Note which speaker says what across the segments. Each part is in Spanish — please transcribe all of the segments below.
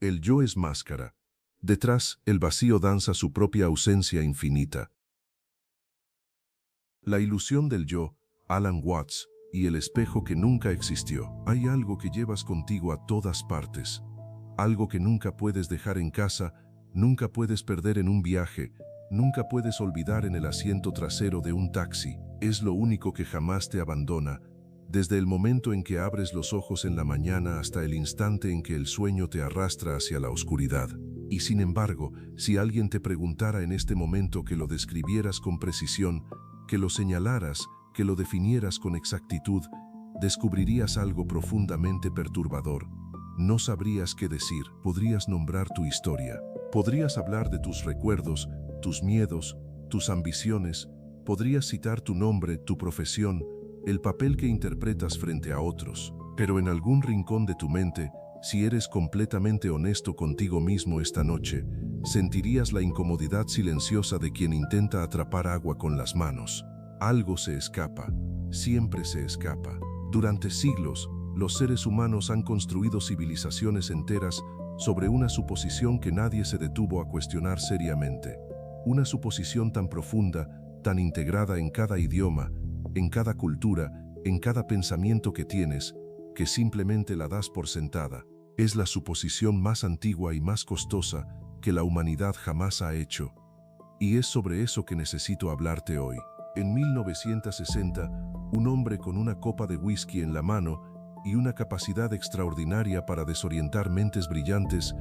Speaker 1: El yo es máscara. Detrás, el vacío danza su propia ausencia infinita. La ilusión del yo, Alan Watts, y el espejo que nunca existió. Hay algo que llevas contigo a todas partes. Algo que nunca puedes dejar en casa, nunca puedes perder en un viaje, nunca puedes olvidar en el asiento trasero de un taxi. Es lo único que jamás te abandona, desde el momento en que abres los ojos en la mañana hasta el instante en que el sueño te arrastra hacia la oscuridad. Y sin embargo, si alguien te preguntara en este momento que lo describieras con precisión, que lo señalaras, que lo definieras con exactitud, descubrirías algo profundamente perturbador. No sabrías qué decir. Podrías nombrar tu historia. Podrías hablar de tus recuerdos, tus miedos, tus ambiciones. Podrías citar tu nombre, tu profesión, el papel que interpretas frente a otros. Pero en algún rincón de tu mente, si eres completamente honesto contigo mismo esta noche, sentirías la incomodidad silenciosa de quien intenta atrapar agua con las manos. Algo se escapa, siempre se escapa. Durante siglos, los seres humanos han construido civilizaciones enteras sobre una suposición que nadie se detuvo a cuestionar seriamente. Una suposición tan profunda, tan integrada en cada idioma, en cada cultura, en cada pensamiento que tienes, que simplemente la das por sentada. Es la suposición más antigua y más costosa que la humanidad jamás ha hecho. Y es sobre eso que necesito hablarte hoy. En 1960, un hombre con una copa de whisky en la mano y una capacidad extraordinaria para desorientar mentes brillantes,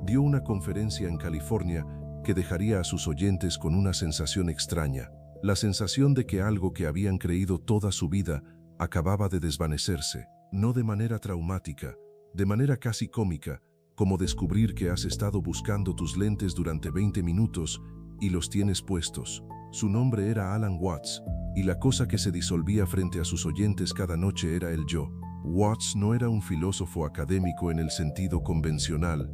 Speaker 1: dio una conferencia en California que dejaría a sus oyentes con una sensación extraña. La sensación de que algo que habían creído toda su vida acababa de desvanecerse. No de manera traumática, de manera casi cómica, como descubrir que has estado buscando tus lentes durante 20 minutos y los tienes puestos. Su nombre era Alan Watts, y la cosa que se disolvía frente a sus oyentes cada noche era el yo. Watts no era un filósofo académico en el sentido convencional,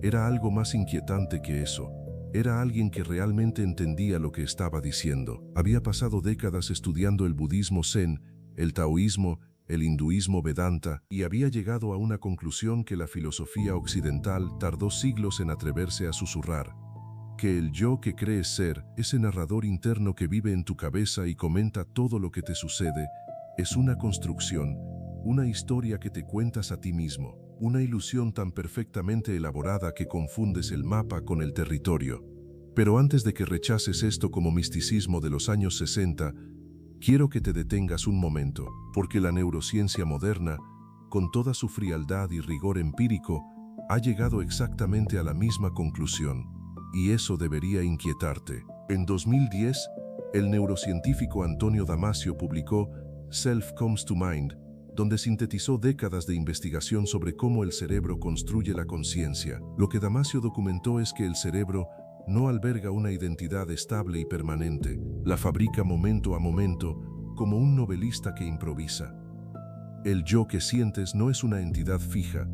Speaker 1: era algo más inquietante que eso. Era alguien que realmente entendía lo que estaba diciendo. Había pasado décadas estudiando el budismo zen, el taoísmo, el hinduismo Vedanta, y había llegado a una conclusión que la filosofía occidental tardó siglos en atreverse a susurrar: que el yo que crees ser, ese narrador interno que vive en tu cabeza y comenta todo lo que te sucede, es una construcción, una historia que te cuentas a ti mismo, una ilusión tan perfectamente elaborada que confundes el mapa con el territorio. Pero antes de que rechaces esto como misticismo de los años 60, quiero que te detengas un momento, porque la neurociencia moderna, con toda su frialdad y rigor empírico, ha llegado exactamente a la misma conclusión, y eso debería inquietarte. En 2010, el neurocientífico Antonio Damasio publicó Self Comes to Mind, donde sintetizó décadas de investigación sobre cómo el cerebro construye la conciencia. Lo que Damasio documentó es que el cerebro no alberga una identidad estable y permanente, la fabrica momento a momento, como un novelista que improvisa. El yo que sientes no es una entidad fija,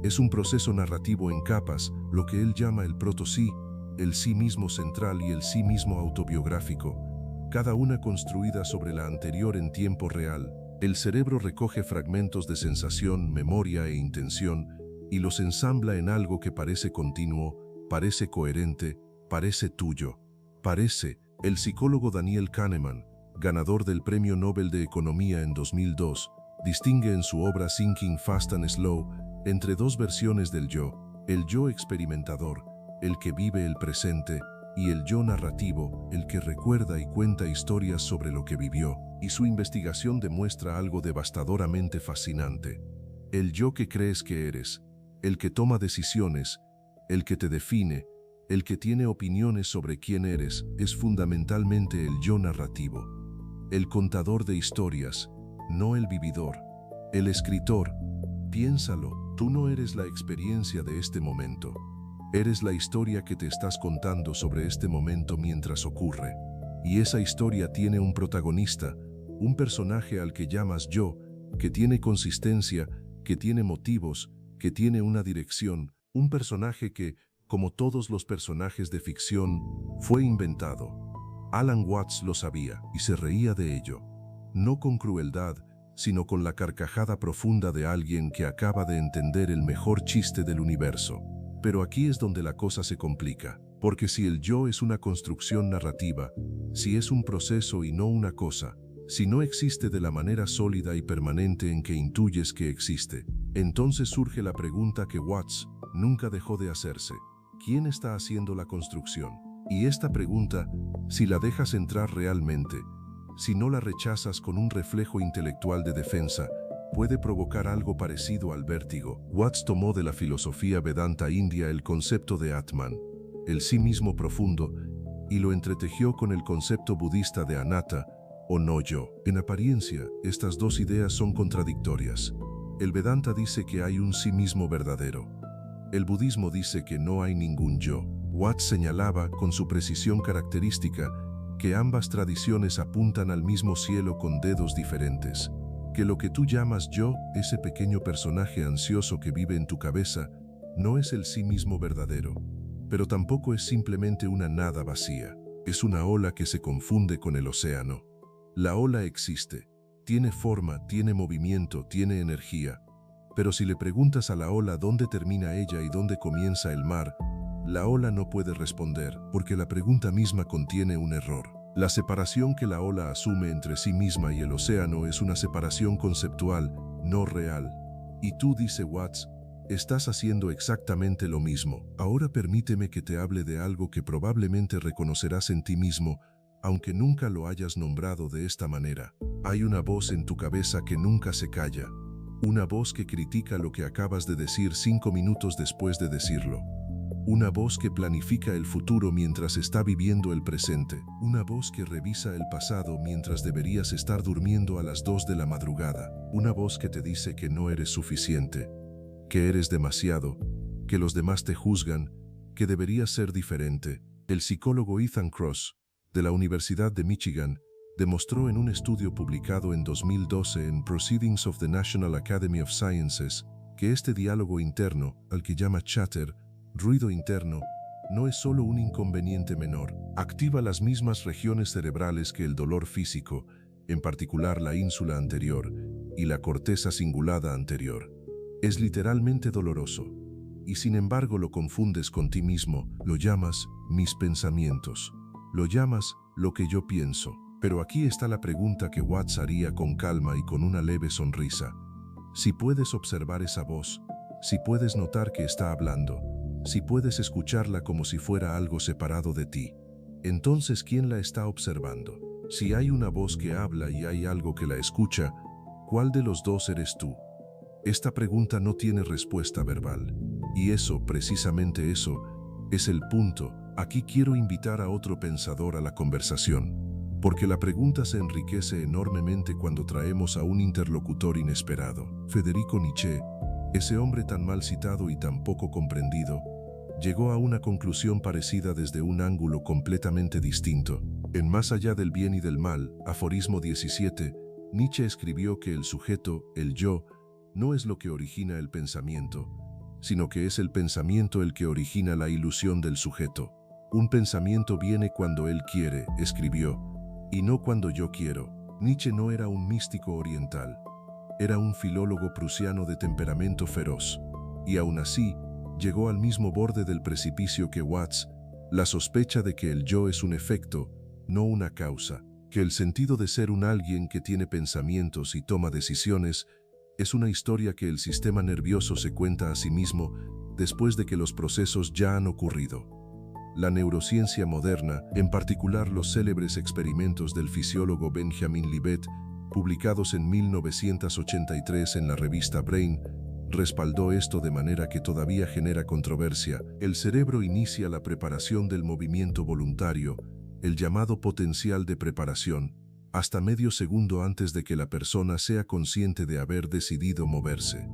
Speaker 1: es un proceso narrativo en capas, lo que él llama el proto-sí, el sí mismo central y el sí mismo autobiográfico, cada una construida sobre la anterior en tiempo real. El cerebro recoge fragmentos de sensación, memoria e intención y los ensambla en algo que parece continuo, parece coherente, parece tuyo. Parece. El psicólogo Daniel Kahneman, ganador del Premio Nobel de Economía en 2002, distingue en su obra Thinking Fast and Slow entre dos versiones del yo: el yo experimentador, el que vive el presente, y el yo narrativo, el que recuerda y cuenta historias sobre lo que vivió. Y su investigación demuestra algo devastadoramente fascinante. El yo que crees que eres, el que toma decisiones, el que te define, el que tiene opiniones sobre quién eres, es fundamentalmente el yo narrativo. El contador de historias, no el vividor. El escritor. Piénsalo, tú no eres la experiencia de este momento. Eres la historia que te estás contando sobre este momento mientras ocurre. Y esa historia tiene un protagonista, un personaje al que llamas yo, que tiene consistencia, que tiene motivos, que tiene una dirección, un personaje que, como todos los personajes de ficción, fue inventado. Alan Watts lo sabía y se reía de ello, no con crueldad, sino con la carcajada profunda de alguien que acaba de entender el mejor chiste del universo. Pero aquí es donde la cosa se complica, porque si el yo es una construcción narrativa, si es un proceso y no una cosa, si no existe de la manera sólida y permanente en que intuyes que existe, entonces surge la pregunta que Watts nunca dejó de hacerse: ¿quién está haciendo la construcción? Y esta pregunta, si la dejas entrar realmente, si no la rechazas con un reflejo intelectual de defensa, puede provocar algo parecido al vértigo. Watts tomó de la filosofía Vedanta india el concepto de Atman, el sí mismo profundo, y lo entretejió con el concepto budista de Anatta, o no yo. En apariencia, estas dos ideas son contradictorias. El Vedanta dice que hay un sí mismo verdadero. El budismo dice que no hay ningún yo. Watts señalaba, con su precisión característica, que ambas tradiciones apuntan al mismo cielo con dedos diferentes, que lo que tú llamas yo, ese pequeño personaje ansioso que vive en tu cabeza, no es el sí mismo verdadero, pero tampoco es simplemente una nada vacía. Es una ola que se confunde con el océano. La ola existe, tiene forma, tiene movimiento, tiene energía, pero si le preguntas a la ola dónde termina ella y dónde comienza el mar, la ola no puede responder, porque la pregunta misma contiene un error. La separación que la ola asume entre sí misma y el océano es una separación conceptual, no real. Y tú, dice Watts, estás haciendo exactamente lo mismo. Ahora permíteme que te hable de algo que probablemente reconocerás en ti mismo, aunque nunca lo hayas nombrado de esta manera. Hay una voz en tu cabeza que nunca se calla. Una voz que critica lo que acabas de decir 5 minutos después de decirlo. Una voz que planifica el futuro mientras está viviendo el presente. Una voz que revisa el pasado mientras deberías estar durmiendo a las 2 de la madrugada. Una voz que te dice que no eres suficiente, que eres demasiado, que los demás te juzgan, que deberías ser diferente. El psicólogo Ethan Kross, de la Universidad de Michigan, demostró en un estudio publicado en 2012 en Proceedings of the National Academy of Sciences que este diálogo interno, al que llama chatter, ruido interno, no es solo un inconveniente menor. Activa las mismas regiones cerebrales que el dolor físico, en particular la ínsula anterior y la corteza cingulada anterior. Es literalmente doloroso. Y sin embargo lo confundes con ti mismo, lo llamas mis pensamientos. Lo llamas lo que yo pienso. Pero aquí está la pregunta que Watts haría con calma y con una leve sonrisa. Si puedes observar esa voz, si puedes notar que está hablando, si puedes escucharla como si fuera algo separado de ti, entonces ¿quién la está observando? Si hay una voz que habla y hay algo que la escucha, ¿cuál de los dos eres tú? Esta pregunta no tiene respuesta verbal. Y eso, precisamente eso, es el punto. Aquí quiero invitar a otro pensador a la conversación, porque la pregunta se enriquece enormemente cuando traemos a un interlocutor inesperado. Federico Nietzsche, ese hombre tan mal citado y tan poco comprendido, llegó a una conclusión parecida desde un ángulo completamente distinto. En Más allá del bien y del mal, aforismo 17, Nietzsche escribió que el sujeto, el yo, no es lo que origina el pensamiento, sino que es el pensamiento el que origina la ilusión del sujeto. Un pensamiento viene cuando él quiere, escribió, y no cuando yo quiero. Nietzsche no era un místico oriental, era un filólogo prusiano de temperamento feroz, y aún así, llegó al mismo borde del precipicio que Watts, la sospecha de que el yo es un efecto, no una causa, que el sentido de ser un alguien que tiene pensamientos y toma decisiones es una historia que el sistema nervioso se cuenta a sí mismo después de que los procesos ya han ocurrido. La neurociencia moderna, en particular los célebres experimentos del fisiólogo Benjamin Libet, publicados en 1983 en la revista Brain, respaldó esto de manera que todavía genera controversia. El cerebro inicia la preparación del movimiento voluntario, el llamado potencial de preparación, hasta medio segundo antes de que la persona sea consciente de haber decidido moverse.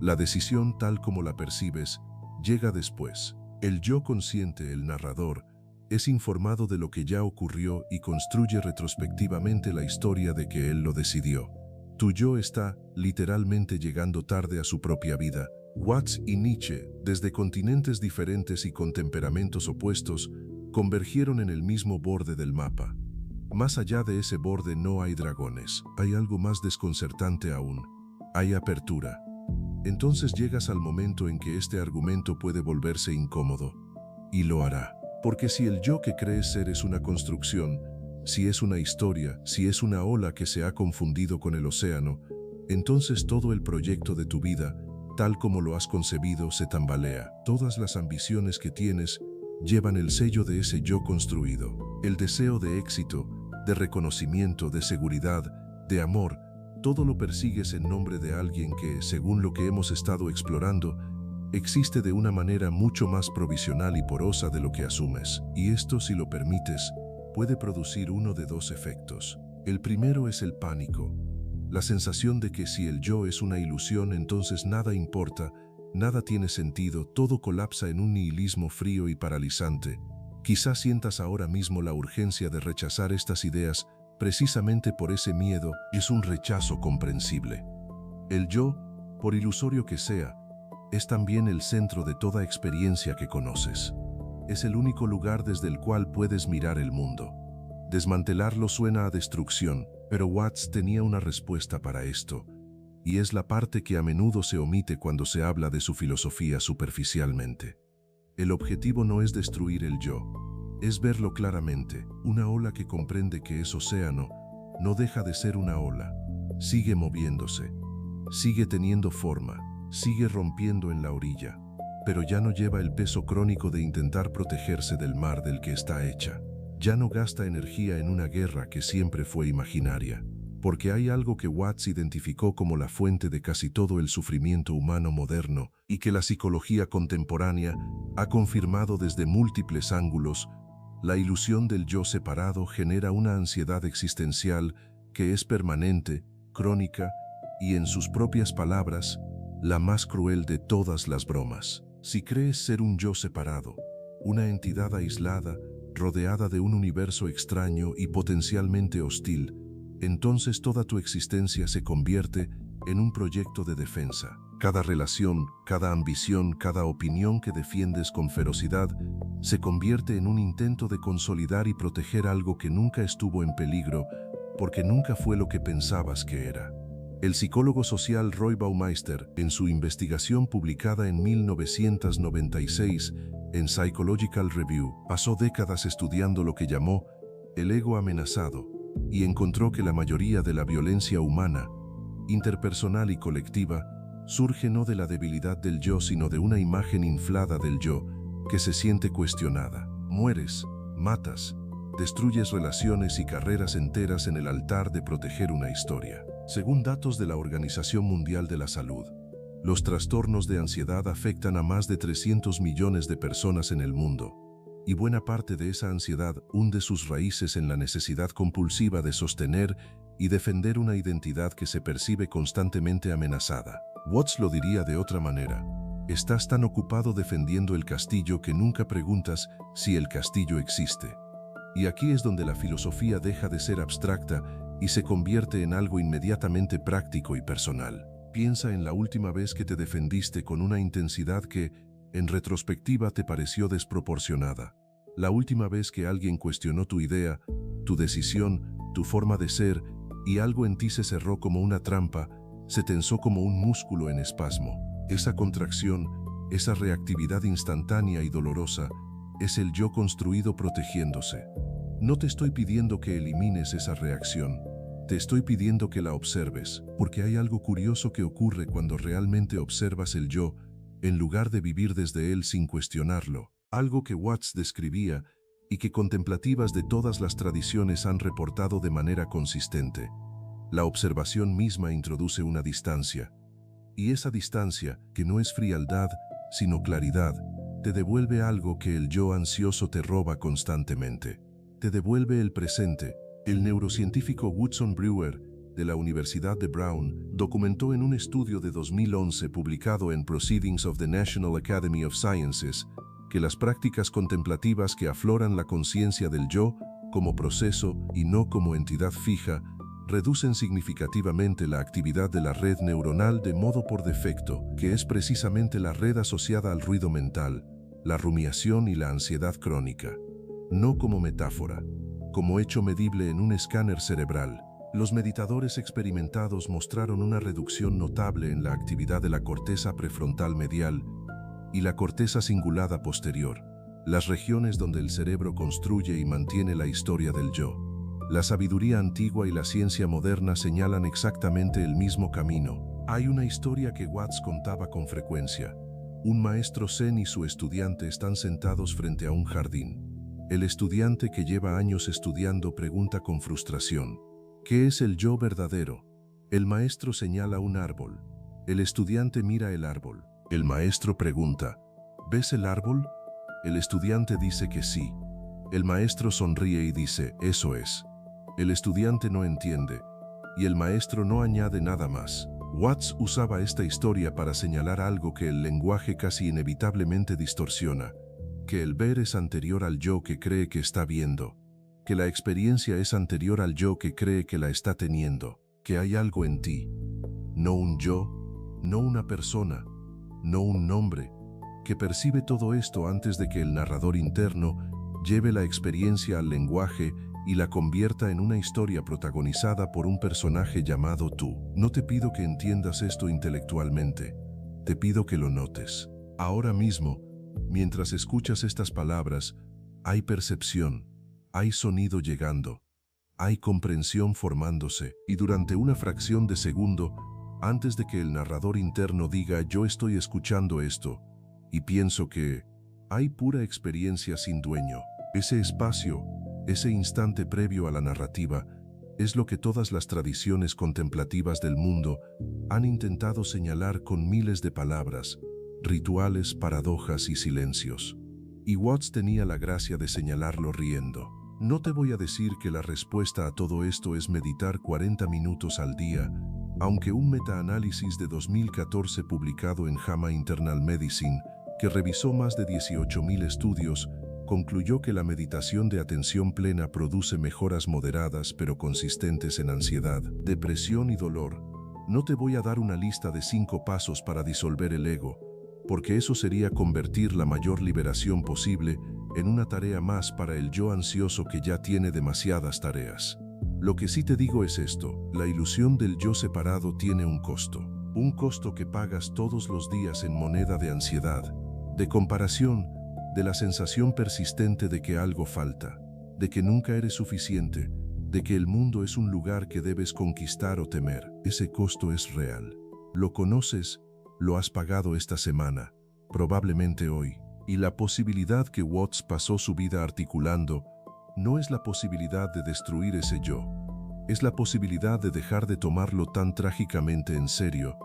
Speaker 1: La decisión, tal como la percibes, llega después. El yo consciente, el narrador, es informado de lo que ya ocurrió y construye retrospectivamente la historia de que él lo decidió. Tu yo está, literalmente, llegando tarde a su propia vida. Watts y Nietzsche, desde continentes diferentes y con temperamentos opuestos, convergieron en el mismo borde del mapa. Más allá de ese borde no hay dragones. Hay algo más desconcertante aún. Hay apertura. Entonces llegas al momento en que este argumento puede volverse incómodo. Y lo hará. Porque si el yo que crees ser es una construcción, si es una historia, si es una ola que se ha confundido con el océano, entonces todo el proyecto de tu vida, tal como lo has concebido, se tambalea. Todas las ambiciones que tienes llevan el sello de ese yo construido. El deseo de éxito, de reconocimiento, de seguridad, de amor, todo lo persigues en nombre de alguien que, según lo que hemos estado explorando, existe de una manera mucho más provisional y porosa de lo que asumes. Y esto, si lo permites, puede producir uno de dos efectos. El primero es el pánico, la sensación de que si el yo es una ilusión, entonces nada importa, nada tiene sentido, todo colapsa en un nihilismo frío y paralizante. Quizás sientas ahora mismo la urgencia de rechazar estas ideas precisamente por ese miedo. Es un rechazo comprensible. El yo, por ilusorio que sea, es también el centro de toda experiencia que conoces. Es el único lugar desde el cual puedes mirar el mundo. Desmantelarlo suena a destrucción, pero Watts tenía una respuesta para esto, y es la parte que a menudo se omite cuando se habla de su filosofía superficialmente. El objetivo no es destruir el yo, es verlo claramente. Una ola que comprende que es océano no deja de ser una ola, sigue moviéndose, sigue teniendo forma, sigue rompiendo en la orilla, pero ya no lleva el peso crónico de intentar protegerse del mar del que está hecha. Ya no gasta energía en una guerra que siempre fue imaginaria, porque hay algo que Watts identificó como la fuente de casi todo el sufrimiento humano moderno y que la psicología contemporánea ha confirmado desde múltiples ángulos. La ilusión del yo separado genera una ansiedad existencial que es permanente, crónica y, en sus propias palabras, la más cruel de todas las bromas. Si crees ser un yo separado, una entidad aislada, rodeada de un universo extraño y potencialmente hostil, entonces toda tu existencia se convierte en un proyecto de defensa. Cada relación, cada ambición, cada opinión que defiendes con ferocidad se convierte en un intento de consolidar y proteger algo que nunca estuvo en peligro, porque nunca fue lo que pensabas que era. El psicólogo social Roy Baumeister, en su investigación publicada en 1996 en Psychological Review, pasó décadas estudiando lo que llamó el ego amenazado y encontró que la mayoría de la violencia humana, interpersonal y colectiva, surge no de la debilidad del yo, sino de una imagen inflada del yo que se siente cuestionada. Mueres, matas, destruyes relaciones y carreras enteras en el altar de proteger una historia. Según datos de la Organización Mundial de la Salud, los trastornos de ansiedad afectan a más de 300 millones de personas en el mundo, y buena parte de esa ansiedad hunde sus raíces en la necesidad compulsiva de sostener y defender una identidad que se percibe constantemente amenazada. Watts lo diría de otra manera: estás tan ocupado defendiendo el castillo que nunca preguntas si el castillo existe. Y aquí es donde la filosofía deja de ser abstracta y se convierte en algo inmediatamente práctico y personal. Piensa en la última vez que te defendiste con una intensidad que, en retrospectiva, te pareció desproporcionada. La última vez que alguien cuestionó tu idea, tu decisión, tu forma de ser, y algo en ti se cerró como una trampa, se tensó como un músculo en espasmo. Esa contracción, esa reactividad instantánea y dolorosa, es el yo construido protegiéndose. No te estoy pidiendo que elimines esa reacción. Te estoy pidiendo que la observes, porque hay algo curioso que ocurre cuando realmente observas el yo, en lugar de vivir desde él sin cuestionarlo. Algo que Watts describía y que contemplativas de todas las tradiciones han reportado de manera consistente. La observación misma introduce una distancia, y esa distancia, que no es frialdad, sino claridad, te devuelve algo que el yo ansioso te roba constantemente. Te devuelve el presente. El neurocientífico Woodson Brewer, de la Universidad de Brown, documentó en un estudio de 2011 publicado en Proceedings of the National Academy of Sciences que las prácticas contemplativas que afloran la conciencia del yo como proceso y no como entidad fija reducen significativamente la actividad de la red neuronal de modo por defecto, que es precisamente la red asociada al ruido mental, la rumiación y la ansiedad crónica. No como metáfora, como hecho medible en un escáner cerebral, Los meditadores experimentados mostraron una reducción notable en la actividad de la corteza prefrontal medial y la corteza cingulada posterior, las regiones donde el cerebro construye y mantiene la historia del yo. La sabiduría antigua y la ciencia moderna señalan exactamente el mismo camino. Hay una historia que Watts contaba con frecuencia. Un maestro zen y su estudiante están sentados frente a un jardín. El estudiante, que lleva años estudiando, pregunta con frustración: ¿qué es el yo verdadero? El maestro señala un árbol. El estudiante mira el árbol. El maestro pregunta: ¿ves el árbol? El estudiante dice que sí. El maestro sonríe y dice: eso es. El estudiante no entiende, y el maestro no añade nada más. Watts usaba esta historia para señalar algo que el lenguaje casi inevitablemente distorsiona: que el ver es anterior al yo que cree que está viendo, que la experiencia es anterior al yo que cree que la está teniendo, que hay algo en ti, no un yo, no una persona, no un nombre, que percibe todo esto antes de que el narrador interno lleve la experiencia al lenguaje y la convierta en una historia protagonizada por un personaje llamado tú. No te pido que entiendas esto intelectualmente, te pido que lo notes. Ahora mismo, mientras escuchas estas palabras, hay percepción, hay sonido llegando, hay comprensión formándose, y durante una fracción de segundo, antes de que el narrador interno diga yo estoy escuchando esto, y pienso que hay pura experiencia sin dueño. Ese espacio, ese instante previo a la narrativa, es lo que todas las tradiciones contemplativas del mundo han intentado señalar con miles de palabras, rituales, paradojas y silencios. Y Watts tenía la gracia de señalarlo riendo. No te voy a decir que la respuesta a todo esto es meditar 40 minutos al día, aunque un metaanálisis de 2014 publicado en JAMA Internal Medicine, que revisó más de 18.000 estudios, concluyó que la meditación de atención plena produce mejoras moderadas pero consistentes en ansiedad, depresión y dolor. No te voy a dar una lista de 5 pasos para disolver el ego, porque eso sería convertir la mayor liberación posible en una tarea más para el yo ansioso que ya tiene demasiadas tareas. Lo que sí te digo es esto: la ilusión del yo separado tiene un costo que pagas todos los días en moneda de ansiedad, de comparación, de la sensación persistente de que algo falta, de que nunca eres suficiente, de que el mundo es un lugar que debes conquistar o temer. Ese costo es real. Lo conoces, lo has pagado esta semana, probablemente hoy. Y la posibilidad que Watts pasó su vida articulando no es la posibilidad de destruir ese yo, es la posibilidad de dejar de tomarlo tan trágicamente en serio,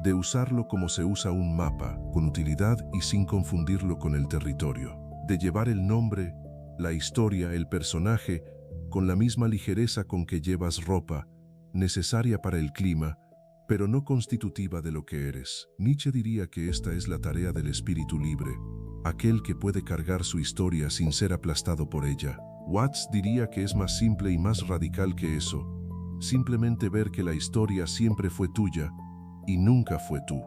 Speaker 1: de usarlo como se usa un mapa, con utilidad y sin confundirlo con el territorio, de llevar el nombre, la historia, el personaje, con la misma ligereza con que llevas ropa, necesaria para el clima, pero no constitutiva de lo que eres. Nietzsche diría que esta es la tarea del espíritu libre, aquel que puede cargar su historia sin ser aplastado por ella. Watts diría que es más simple y más radical que eso, simplemente ver que la historia siempre fue tuya y nunca fue tú.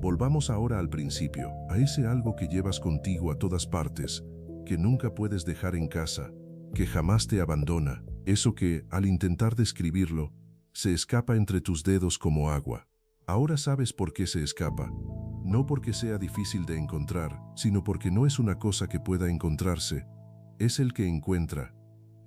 Speaker 1: Volvamos ahora al principio, a ese algo que llevas contigo a todas partes, que nunca puedes dejar en casa, que jamás te abandona, eso que, al intentar describirlo, se escapa entre tus dedos como agua. Ahora sabes por qué se escapa. No porque sea difícil de encontrar, sino porque no es una cosa que pueda encontrarse. Es el que encuentra.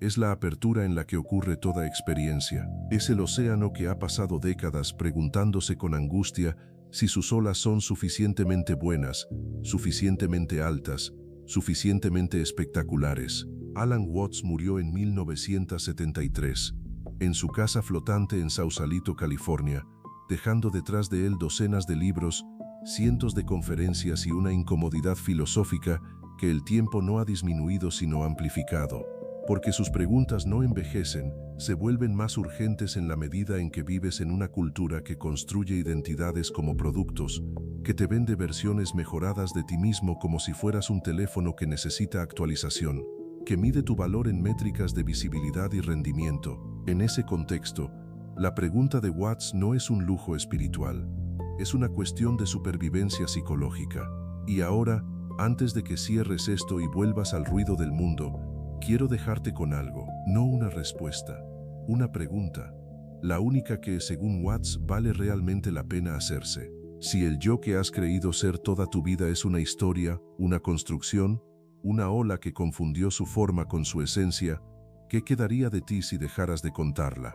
Speaker 1: Es la apertura en la que ocurre toda experiencia. Es el océano que ha pasado décadas preguntándose con angustia si sus olas son suficientemente buenas, suficientemente altas, suficientemente espectaculares. Alan Watts murió en 1973, en su casa flotante en Sausalito, California, dejando detrás de él docenas de libros, cientos de conferencias y una incomodidad filosófica que el tiempo no ha disminuido sino amplificado. Porque sus preguntas no envejecen, se vuelven más urgentes en la medida en que vives en una cultura que construye identidades como productos, que te vende versiones mejoradas de ti mismo como si fueras un teléfono que necesita actualización, que mide tu valor en métricas de visibilidad y rendimiento. En ese contexto, la pregunta de Watts no es un lujo espiritual, es una cuestión de supervivencia psicológica. Y ahora, antes de que cierres esto y vuelvas al ruido del mundo, quiero dejarte con algo, no una respuesta, una pregunta. la única que, según Watts, vale realmente la pena hacerse. Si el yo que has creído ser toda tu vida es una historia, una construcción, una ola que confundió su forma con su esencia, ¿qué quedaría de ti si dejaras de contarla?